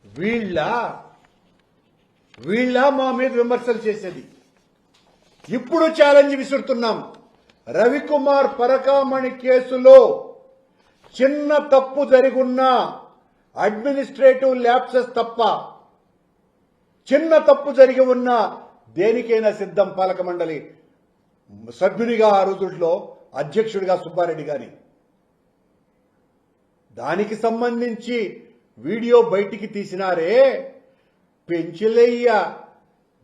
వీళ్ళ మా మీద విమర్శలు చేసేది. ఇప్పుడు ఛాలెంజ్ విసురుతున్నాం. రవికుమార్ పరకామణి కేసులో చిన్న తప్పు జరిగున్నా అడ్మినిస్ట్రేటివ్ ల్యాప్సెస్ తప్ప చిన్న తప్పు జరిగి ఉన్నా దేనికైనా సిద్ధం. పాలక మండలి సభ్యునిగా ఆ రోజుల్లో అధ్యక్షుడిగా సుబ్బారెడ్డి గాని దానికి సంబంధించి వీడియో బయటికి తీసినారే. పెంచిలయ్య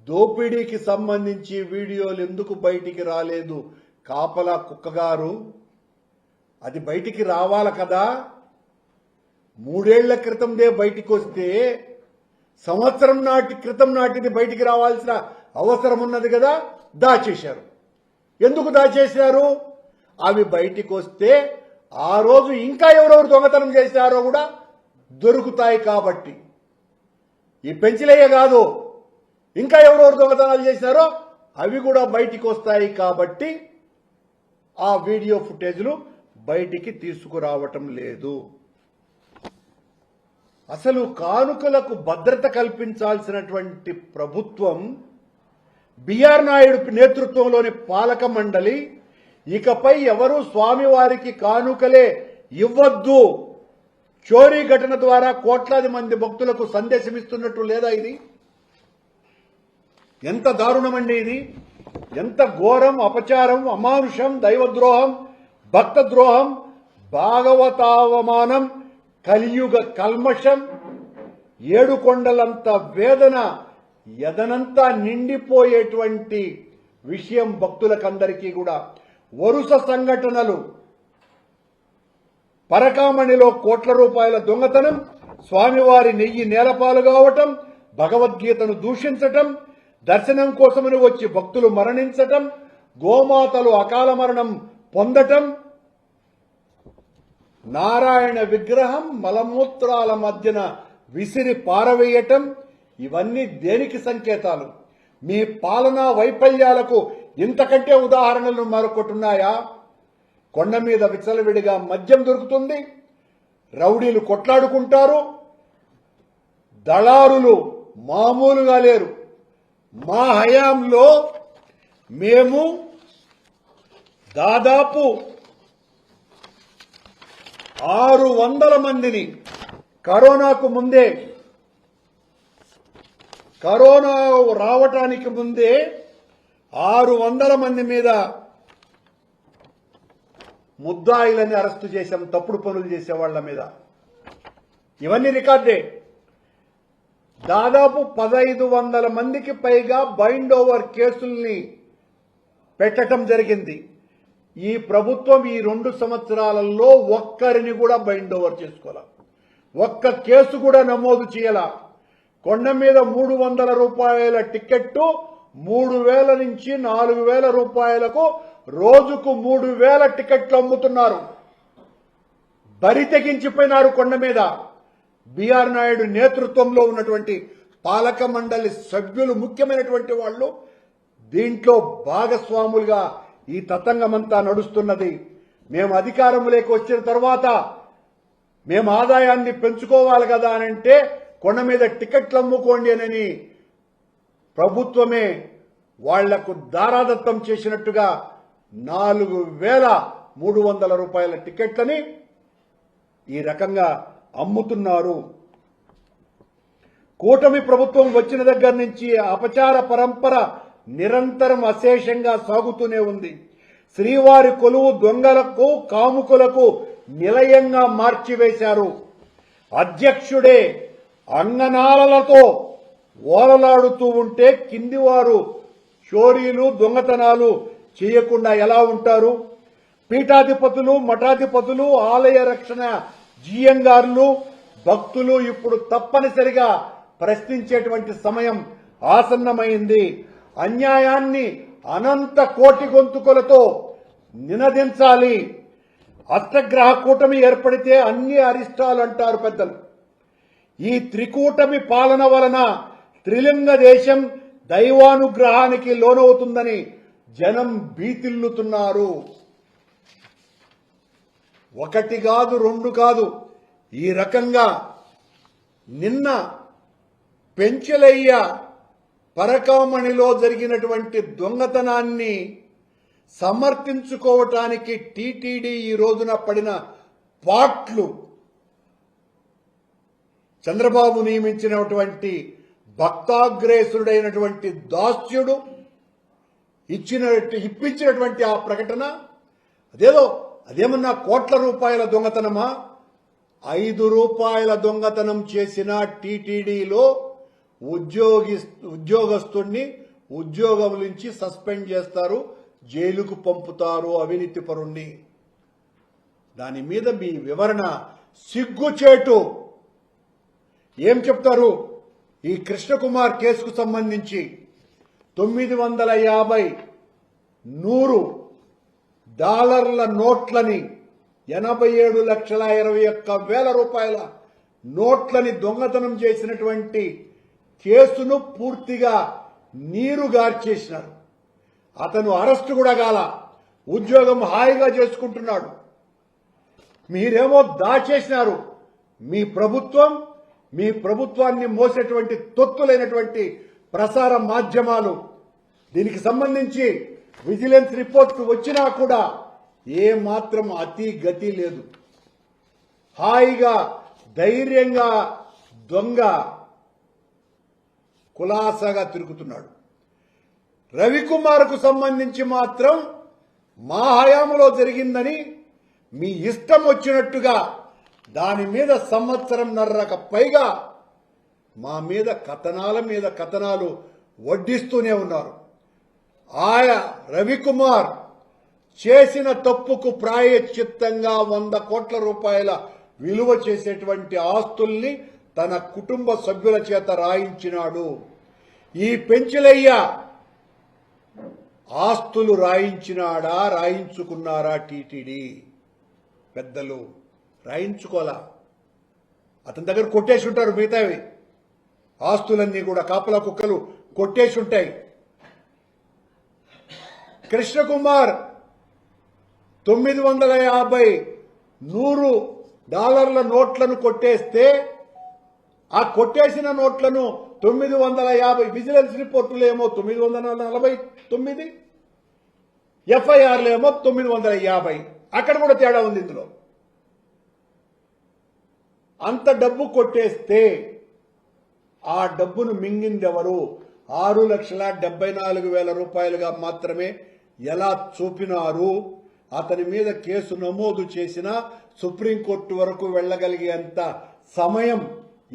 దోపిడీకి సంబంధించి వీడియోలు ఎందుకు బయటికి రాలేదు? కాపలా కుక్కగారు, అది బయటికి రావాలి కదా. 3 ఏళ్ల క్రితందే బయటికి వస్తే సంవత్సరం క్రితం నాటిది బయటికి రావాల్సిన అవసరం ఉన్నది కదా. దాచేశారు. ఎందుకు దాచేశారు? అవి బయటికి వస్తే ఆ రోజు ఇంకా ఎవరెవరు దొంగతనం చేశారో కూడా దొరుకుతాయి కాబట్టి. ఈ పెంచిలయ్య కాదు, ఇంకా ఎవరెవరు దొంగతనాలు చేశారో అవి కూడా బయటికి వస్తాయి కాబట్టి ఆ వీడియో ఫుటేజ్లు బయటికి తీసుకురావటం లేదు. అసలు కానుకలకు భద్రత కల్పించాల్సినటువంటి ప్రభుత్వం, బిఆర్ నాయుడు నేతృత్వంలోని పాలక మండలి ఇకపై ఎవరూ స్వామివారికి కానుకలే ఇవ్వద్దు, చోరీ ఘటన ద్వారా కోట్లాది మంది భక్తులకు సందేశం ఇస్తున్నట్టు లేదా? ఇది ఎంత దారుణమండి! ఇది ఎంత ఘోరం, అపచారం, అమానుషం, దైవద్రోహం, భక్తద్రోహం, భాగవతావమానం, కలియుగ కల్మషం, 7 కొండలంత వేదన, ఎదనంతా నిండిపోయేటువంటి విషయం భక్తులకందరికీ కూడా. వరుస సంఘటనలు, పరకామణిలో కోట్ల రూపాయల దొంగతనం, స్వామివారి నెయ్యి నేలపాలు కావటం, భగవద్గీతను దూషించటం, దర్శనం కోసమని వచ్చి భక్తులు మరణించటం, గోమాతలు అకాల మరణం పొందటం, నారాయణ విగ్రహం మలమూత్రాల మధ్యన విసిరి పారవేయటం, ఇవన్నీ దేనికి సంకేతాలు? మీ పాలనా వైఫల్యాలకు ఇంతకంటే ఉదాహరణలు మరొకటున్నాయా? కొండ మీద విచ్చలవిడిగా మద్యం దొరుకుతుంది, రౌడీలు కొట్లాడుకుంటారు, దళారులు మామూలుగా లేరు. మా హయాంలో మేము దాదాపు 600 మందిని కరోనాకు ముందే, కరోనా రావటానికి ముందే 600 మంది మీద ముద్దాయిలని అరెస్టు చేశాం, తప్పుడు పనులు చేసే వాళ్ల మీద. ఇవన్నీ రికార్డే. దాదాపు 1500 మందికి పైగా బైండ్ ఓవర్ కేసుల్ని పెట్టడం జరిగింది. ఈ ప్రభుత్వం ఈ 2 సంవత్సరాలలో ఒక్కరిని కూడా బైండ్ ఓవర్ చేసుకోవాల, ఒక్క కేసు కూడా నమోదు చేయాల. కొండ మీద 300 రూపాయల టికెట్టు 3000 నుంచి 4000 రూపాయలకు రోజుకు 3000 టికెట్లు అమ్ముతున్నారు. బరి తెగించిపోయినారు కొండ మీద. బిఆర్ నాయుడు నేతృత్వంలో ఉన్నటువంటి పాలక మండలి సభ్యులు, ముఖ్యమైనటువంటి వాళ్ళు దీంట్లో భాగస్వాములుగా ఈ తతంగమంతా నడుస్తున్నది. మేము అధికారంలోకి వచ్చిన తర్వాత మేము ఆదాయాన్ని పెంచుకోవాలి కదా అనంటే కొండ మీద టికెట్లు అమ్ముకోండి అని ప్రభుత్వమే వాళ్లకు దారాదత్తం చేసినట్టుగా 4300 రూపాయల టికెట్లని ఈ రకంగా అమ్ముతున్నారు. కూటమి ప్రభుత్వం వచ్చిన దగ్గర నుంచి అపచార పరంపర నిరంతరం అశేషంగా సాగుతూనే ఉంది. శ్రీవారి కొలువు దొంగలకు, కాముకులకు నిలయంగా మార్చివేశారు. అధ్యక్షుడే అంగనాలతో ఓలలాడుతూ ఉంటే కిందివారు చోరీలు, దొంగతనాలు చేయకుండా ఎలా ఉంటారు? పీఠాధిపతులు, మఠాధిపతులు, ఆలయ రక్షణ జీఎంగార్లు, భక్తులు ఇప్పుడు తప్పనిసరిగా ప్రశ్నించేటువంటి సమయం ఆసన్నమైంది. అన్యాయాన్ని అనంత కోటి గొంతుకలతో నినదించాలి. అష్టగ్రహ కూటమి ఏర్పడితే అన్ని అరిష్టాలు అంటారు పెద్దలు. ఈ త్రికూటమి పాలన వలన త్రిలింగ దేశం దైవానుగ్రహానికి లోనవుతుందని జనం భీతిల్లుతున్నారు. 1 కాదు 2 కాదు, ఈ రకంగా నిన్న పెంచలయ్య పరకామణిలో జరిగినటువంటి దొంగతనాన్ని సమర్థించుకోవటానికి టీటీడీ ఈ రోజున పడిన పాట్లు చంద్రబాబు నియమించినటువంటి భక్తాగ్రేసుడైనటువంటి దాస్యుడు ఇప్పించినటువంటి ఆ ప్రకటన అదేమన్నా కోట్ల రూపాయల దొంగతనమా? 5 రూపాయల దొంగతనం చేసిన టీటీడీలో ఉద్యోగస్తుడిని ఉద్యోగం నుంచి సస్పెండ్ చేస్తారు, జైలుకు పంపుతారు అవినీతి పరుణ్ణి. దాని మీద మీ వివరణ సిగ్గుచేటు. ఏం చెప్తారు? ఈ కృష్ణకుమార్ కేసుకు సంబంధించి 950 $100 నోట్లని 87,21,000 రూపాయల నోట్లని దొంగతనం చేసినటువంటి కేసును పూర్తిగా నీరుగార్చేసినారు. అతను అరెస్టు కూడా కాల, ఉద్యోగం హాయిగా చేసుకుంటున్నాడు. మీరేమో దాచేసినారు. మీ ప్రభుత్వాన్ని మోసేటువంటి తొత్తులైనటువంటి ప్రసార మాధ్యమాలు. దీనికి సంబంధించి విజిలెన్స్ రిపోర్ట్ వచ్చినా కూడా ఏ మాత్రం అతి గతి లేదు. హాయిగా ధైర్యంగా దొంగ కులాసాగా తిరుగుతున్నాడు. రవికుమార్కు సంబంధించి మాత్రం మా హయాంలో జరిగిందని మీ ఇష్టం వచ్చినట్టుగా దాని మీద 1.5 సంవత్సరంన్నరకు పైగా మా మీద కథనాలు వడ్డిస్తూనే ఉన్నారు. ఆయా రవికుమార్ చేసిన తప్పుకు ప్రాయశ్చిత్తంగా 100 కోట్ల రూపాయల విలువ చేసేటువంటి ఆస్తుల్ని తన కుటుంబ సభ్యుల చేత రాయించినాడు. ఈ పెంచలయ్య ఆస్తులు రాయించుకున్నారా? టీటీడీ పెద్దలు రాయించుకోలా. అతని దగ్గర కొట్టేసి ఉంటారు. మిగతావి ఆస్తులన్నీ కూడా కాపలా కుక్కలు కొట్టేసి ఉంటాయి. కృష్ణకుమార్ 950 $100 నోట్లను కొట్టేస్తే ఆ కొట్టేసిన నోట్లను 950 విజిలెన్స్ రిపోర్టులు ఏమో 949, ఎఫ్ఐఆర్లు ఏమో 950. అక్కడ కూడా తేడా ఉంది. ఇందులో అంత డబ్బు కొట్టేస్తే ఆ డబ్బును మింగిందెవరు? 6,74,000 రూపాయలుగా మాత్రమే ఎలా చూపినారు? అతని మీద కేసు నమోదు చేసిన సుప్రీంకోర్టు వరకు వెళ్లగలిగేంత సమయం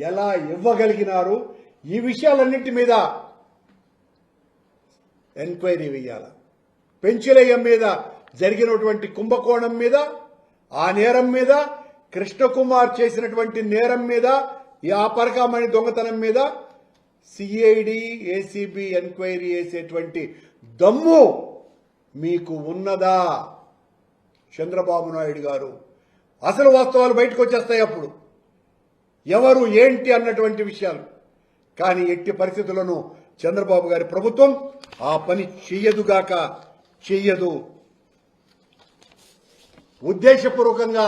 ఎలా ఇవ్వగలిగినారు? ఈ విషయాలన్నింటి మీద ఎంక్వైరీ వేయాల. పెంచలయ్య మీద జరిగినటువంటి కుంభకోణం మీద, ఆ నేరం మీద, కృష్ణకుమార్ చేసినటువంటి నేరం మీద, ఈ పరకామణి దొంగతనం మీద సిఐడి ఏసీబీ ఎంక్వైరీ చేసేటువంటి దమ్ము మీకు ఉన్నదా? చంద్రబాబు నాయుడు గారు అసలు వాస్తవాలు బయటకు వచ్చేస్తాయి అప్పుడు, ఎవరు ఏంటి అన్నటువంటి విషయాలు. కానీ ఎట్టి పరిస్థితులను చంద్రబాబు గారి ప్రభుత్వం ఆ పని చెయ్యదు. ఉద్దేశపూర్వకంగా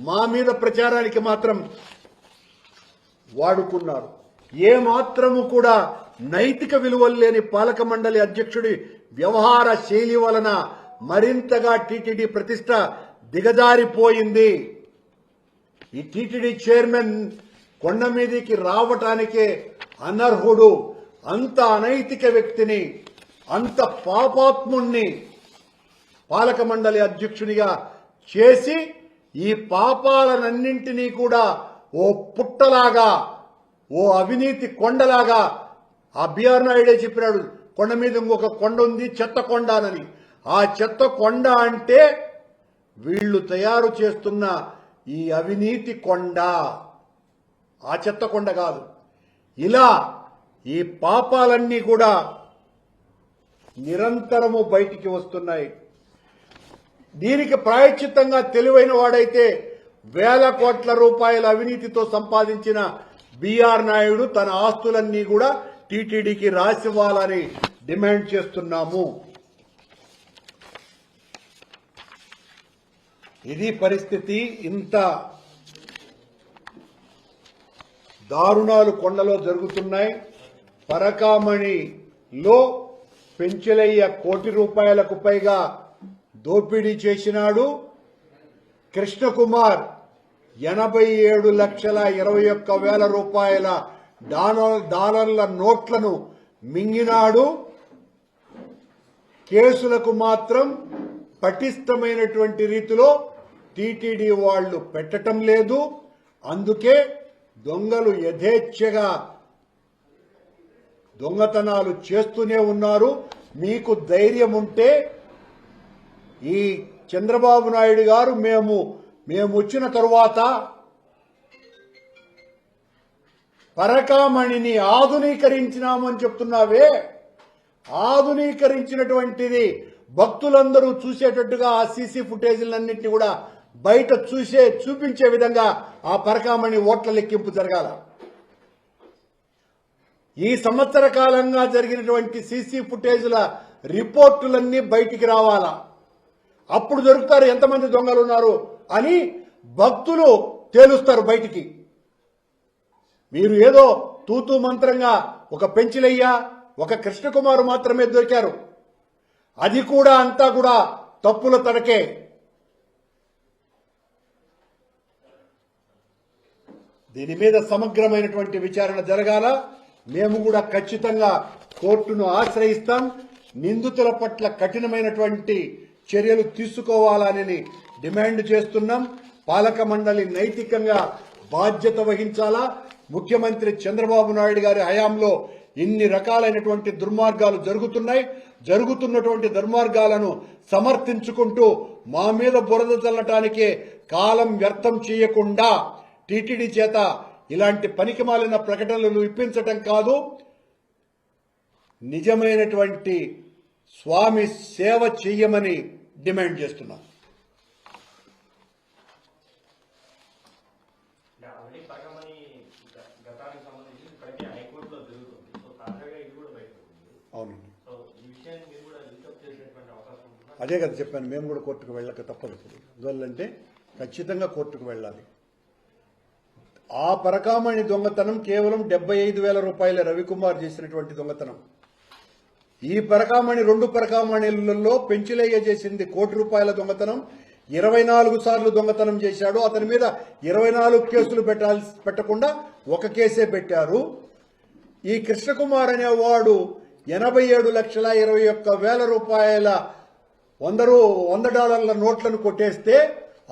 మా మీద ప్రచారానికి మాత్రం వాడుకున్నారు. ఏ మాత్రము కూడా నైతిక విలువలు లేని పాలక మండలి అధ్యక్షుడి వ్యవహార శైలి వలన మరింతగా టీటీడీ ప్రతిష్ట దిగజారిపోయింది. ఈ టీటీడీ చైర్మన్ కొండ మీదికి రావటానికే అనర్హుడు. అంత అనైతిక వ్యక్తిని, అంత పాపాత్ముణ్ణి పాలక మండలి అధ్యక్షునిగా చేసి ఈ పాపాలనన్నింటినీ కూడా ఓ పుట్టలాగా, ఓ అవినీతి కొండలాగా ఆ బిఆర్ నాయుడే చెప్పినాడు. కొండ మీద ఇంకొక కొండ ఉంది, చెత్త కొండ అని. ఆ చెత్త కొండ అంటే వీళ్లు తయారు చేస్తున్న ఈ అవినీతి కొండ, ఆ చెత్త కొండ కాదు. ఇలా ఈ పాపాలన్నీ కూడా నిరంతరము బయటికి వస్తున్నాయి. దీనికి ప్రాయశ్చిత్తంగా తెలివైన వాడైతే 1,000 కోట్ల రూపాయల అవినీతితో సంపాదించిన బిఆర్ నాయుడు తన ఆస్తులన్నీ కూడా టీటీడీకి రాసివ్వాలని డిమాండ్ చేస్తున్నాము. ఇది పరిస్థితి. ఇంత దారుణాలు కొండలో జరుగుతున్నాయి. పరకామణిలో పెంచలయ్య ₹1 కోటి పైగా దోపిడీ చేసినాడు. కృష్ణకుమార్ 87,21,000 డాలర్ల నోట్లను మింగినాడు. కేసులకు మాత్రం పటిష్టమైనటువంటి రీతిలో టీటీడీ వాళ్ళు పెట్టటం లేదు. అందుకే దొంగలు యథేచ్ఛగా దొంగతనాలు చేస్తూనే ఉన్నారు. మీకు ధైర్యం ఉంటే ఈ చంద్రబాబు నాయుడు గారు మేము వచ్చిన తరువాత పరకామణిని ఆధునీకరించినామని చెప్తున్నావే, ఆధునీకరించినటువంటిది భక్తులందరూ చూసేటట్టుగా ఆ సీసీ ఫుటేజీలన్నింటినీ కూడా బయట చూపించే విధంగా ఆ పరకామణి ఓట్ల లెక్కింపు జరగాల. ఈ సంవత్సర కాలంగా జరిగినటువంటి సీసీ ఫుటేజీల రిపోర్టులన్నీ బయటికి రావాలా. అప్పుడు దొరుకుతారు ఎంతమంది దొంగలు ఉన్నారు అని భక్తులు తేలుస్తారు బయటికి. మీరు ఏదో తూతూ మంత్రంగా ఒక పెంచిలయ్య ఒక కృష్ణకుమారు మాత్రమే దొరికారు. అది కూడా అంతా కూడా తప్పుల తడకే. దీని మీద సమగ్రమైనటువంటి విచారణ జరగాల. మేము కూడా ఖచ్చితంగా కోర్టును ఆశ్రయిస్తాం. నిందితుల పట్ల కఠినమైనటువంటి చర్యలు తీసుకోవాలని డిమాండ్ చేస్తున్నాం. పాలక మండలి నైతికంగా బాధ్యత వహించాలా. ముఖ్యమంత్రి చంద్రబాబు నాయుడు గారి హయాంలో ఇన్ని రకాలైనటువంటి దుర్మార్గాలు జరుగుతున్నటువంటి దుర్మార్గాలను సమర్థించుకుంటూ మా మీద బురద చల్లటానికే కాలం వ్యర్థం చేయకుండా టీటీడీ చేత ఇలాంటి పనికిమాలిన ప్రకటనలు ఇప్పించటం కాదు, నిజమైనటువంటి స్వామి సేవ చెయ్యమని డిమాండ్ చేస్తున్నాం. అవునండి, అదే కదా చెప్పాను. మేము కూడా కోర్టుకు వెళ్ళక తప్పదు. అందువల్లంటే ఖచ్చితంగా కోర్టుకు వెళ్ళాలి. ఆ పరకామణి దొంగతనం కేవలం ₹75,000 రవికుమార్ చేసినటువంటి దొంగతనం. ఈ పరకామణి 2 పరకామణిలలో పెంచిలయ్య చేసింది ₹1 కోటి దొంగతనం. 24 సార్లు దొంగతనం చేశాడు. అతని మీద 24 కేసులు పెట్టకుండా ఒక కేసే పెట్టారు. ఈ కృష్ణకుమార్ అనేవాడు $87,21,000 $100 నోట్లను కొట్టేస్తే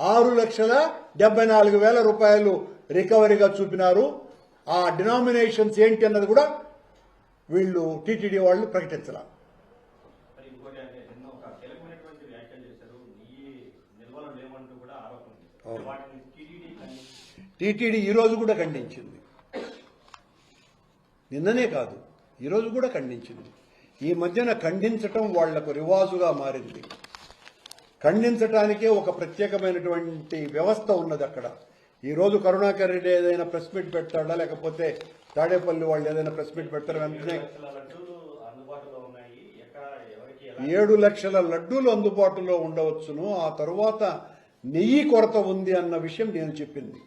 ₹6,74,000 రికవరీగా చూపినారు. ఆ డినామినేషన్స్ ఏంటి అన్నది కూడా వీళ్ళు టీటీడీ వాళ్ళు ప్రకటించాల. టీటీడీ ఈ రోజు కూడా ఖండించింది. నిన్ననే కాదు, ఈ రోజు కూడా ఖండించింది. ఈ మధ్యన ఖండించటం వాళ్లకు రివాజుగా మారింది. ఖండించటానికే ఒక ప్రత్యేకమైనటువంటి వ్యవస్థ ఉన్నది అక్కడ. ఈ రోజు కరుణాకర్ రెడ్డి ఏదైనా ప్రెస్ మీట్ పెడతాడా, లేకపోతే తాడేపల్లి వాళ్ళు ఏదైనా ప్రెస్ మీట్ పెడతారు, వెంటనే 7 లక్షల లడ్డూలు అందుబాటులో ఉండవచ్చును. ఆ తరువాత నెయ్యి కొరత ఉంది అన్న విషయం నేను చెప్పింది.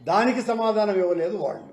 దానికి సమాధానం ఇవ్వలేదు వాళ్ళు.